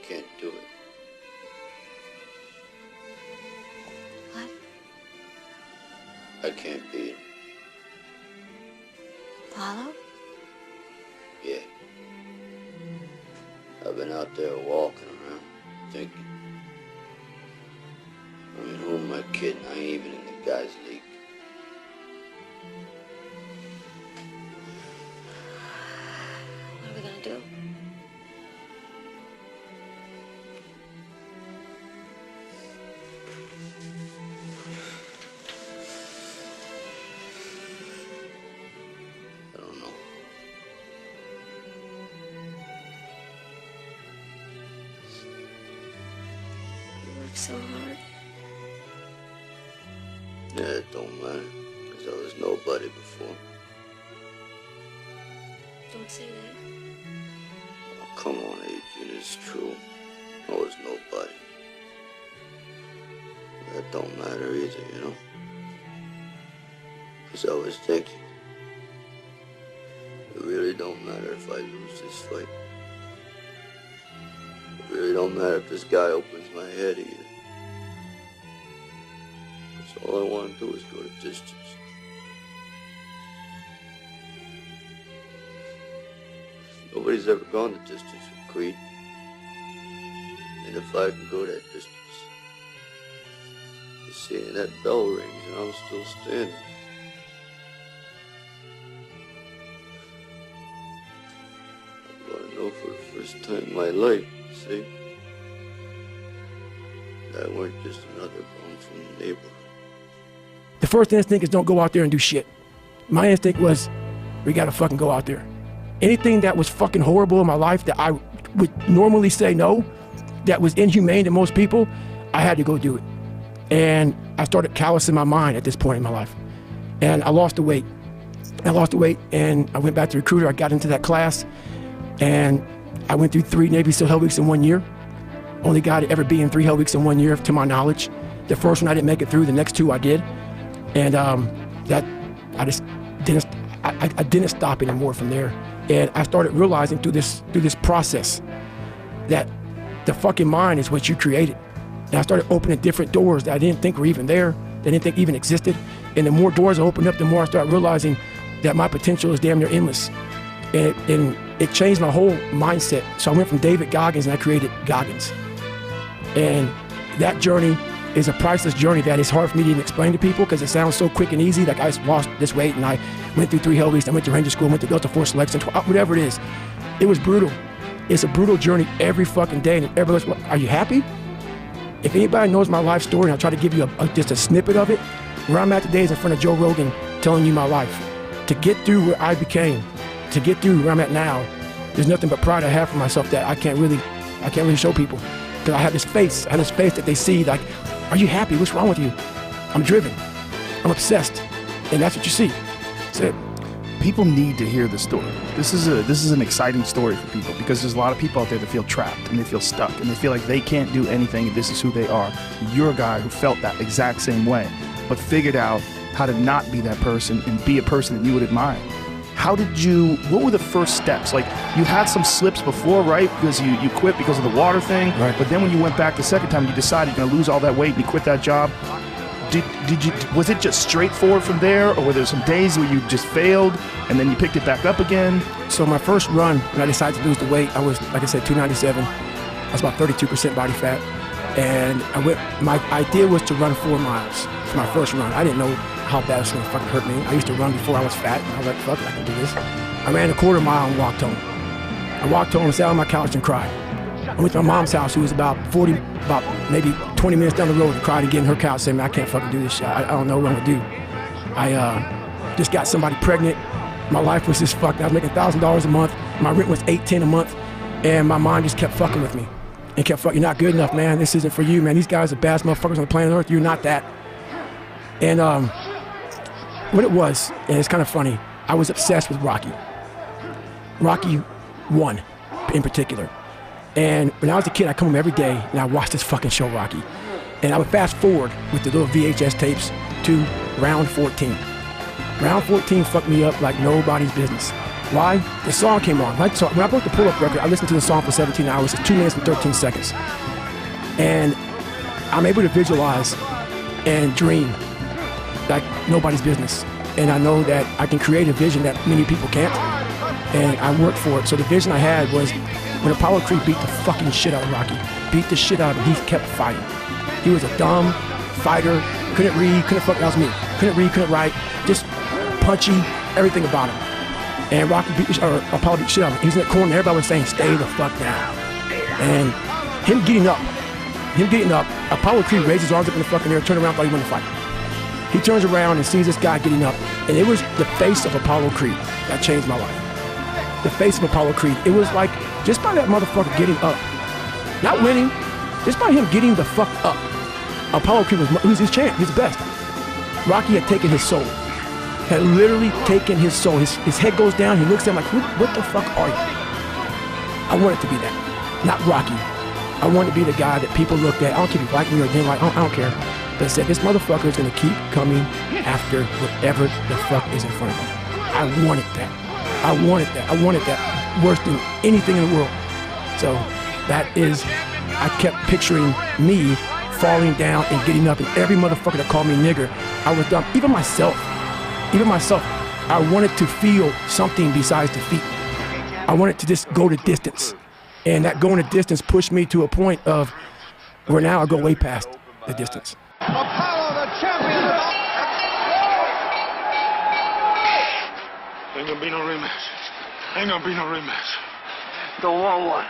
can't do it. What? I can't beat him. Apollo? Yeah. I've been out there walking around, thinking. I mean, who am I kidding? I ain't even in the guys' league. What are we gonna do? I don't know. You work so hard. Yeah, it don't matter, because I was nobody before. Don't say that. Oh, come on, Adrian, it's true. I was nobody. That don't matter either, you know? Because I was thinking, it really don't matter if I lose this fight. It really don't matter if this guy opens my head either. Because all I want to do is go the distance. Nobody's ever gone the distance with Creed. And if I can go that distance, you see, and that bell rings and I'm still standing. I'm gonna know for the first time in my life, see, that I weren't just another bum from the neighborhood. The first instinct is don't go out there and do shit. My instinct was, we gotta fucking go out there. Anything that was fucking horrible in my life that I would normally say no, that was inhumane to most people, I had to go do it. And I started callousing my mind at this point in my life. And I lost the weight. And I went back to recruiter. I got into that class and I went through 3 Navy SEAL Hell Weeks in 1 year. Only guy to ever be in 3 Hell Weeks in 1 year, to my knowledge. The first one I didn't make it through, the next 2 I did. And I didn't stop anymore from there. And I started realizing through this process that the fucking mind is what you created. And I started opening different doors that I didn't think were even there, that I didn't think even existed. And the more doors I opened up, the more I started realizing that my potential is damn near endless. And it changed my whole mindset. So I went from David Goggins and I created Goggins. And that journey is a priceless journey that is hard for me to even explain to people because it sounds so quick and easy. Like I just lost this weight and I went through 3 Hell Weeks. I went to Ranger School, went to Delta Force Selection, whatever it is. It was brutal. It's a brutal journey every fucking day. And everybody goes, are you happy? If anybody knows my life story, and I'll try to give you just a snippet of it, where I'm at today is in front of Joe Rogan telling you my life. To get through where I became, to get through where I'm at now, there's nothing but pride I have for myself that I can't really show people. Because I have this face that they see like, are you happy? What's wrong with you? I'm driven. I'm obsessed. And that's what you see. That's it. People need to hear the story. This is an exciting story for people because there's a lot of people out there that feel trapped and they feel stuck and they feel like they can't do anything and this is who they are. You're a guy who felt that exact same way, but figured out how to not be that person and be a person that you would admire. What were the first steps? Like, you had some slips before, right? Because you quit because of the water thing. Right. But then when you went back the second time, you decided you're gonna lose all that weight and you quit that job. Was it just straightforward from there, or were there some days where you just failed and then you picked it back up again? So my first run, when I decided to lose the weight, I was, like I said, 297. I was about 32% body fat. And my idea was to run 4 miles for my first run. I didn't know how bad it was gonna fucking hurt me. I used to run before I was fat, and I was like, fuck it, I can do this. I ran a 1/4 mile and walked home. I walked home, sat on my couch and cried. I went to my mom's house, who was about maybe 20 minutes down the road, and cried again in her couch, saying, man, I can't fucking do this shit. I don't know what I'm gonna do. I just got somebody pregnant. My life was just fucked. I was making $1,000 a month. My rent was $810 a month, and my mind just kept fucking with me. And kept fucking, you're not good enough, man. This isn't for you, man. These guys are baddest motherfuckers on the planet Earth. You're not that. And what it was, and it's kind of funny, I was obsessed with Rocky. Rocky 1 in particular. And when I was a kid, I'd come home every day and I watched this fucking show, Rocky. And I would fast forward with the little VHS tapes to round 14. Round 14 fucked me up like nobody's business. Why? The song came on. When I broke the pull-up record, I listened to the song for 17 hours. It's 2 minutes and 13 seconds. And I'm able to visualize and dream like nobody's business. And I know that I can create a vision that many people can't. And I worked for it. So the vision I had was when Apollo Creed beat the fucking shit out of Rocky, beat the shit out of him, he kept fighting. He was a dumb fighter, couldn't read, that was me. Couldn't read, couldn't write, just punchy, everything about him. And Apollo beat the shit out of him. He was in that corner and everybody was saying, stay the fuck down. And him getting up, Apollo Creed raised his arms up in the fucking air, turned around, thought he wanted to fight. He turns around and sees this guy getting up, and it was the face of Apollo Creed that changed my life. The face of Apollo Creed. It was like, just by that motherfucker getting up, not winning, just by him getting the fuck up, Apollo Creed was his champ, he was the best. Rocky had taken his soul, had literally taken his soul. His head goes down, he looks at him like, what the fuck are you? I wanted to be that, not Rocky. I wanted to be the guy that people looked at, I don't care if you like me or didn't like, I don't care. But said, this motherfucker is gonna keep coming after whatever the fuck is in front of him. I wanted that. I wanted that worse than anything in the world. So that is, I kept picturing me falling down and getting up, and every motherfucker that called me nigger, I was dumb. Even myself, I wanted to feel something besides defeat. I wanted to just go the distance. And that going the distance pushed me to a point of where now I go way past the distance. Apollo, the champion. Ain't gonna be no rematch. Ain't gonna be no rematch. Don't want one.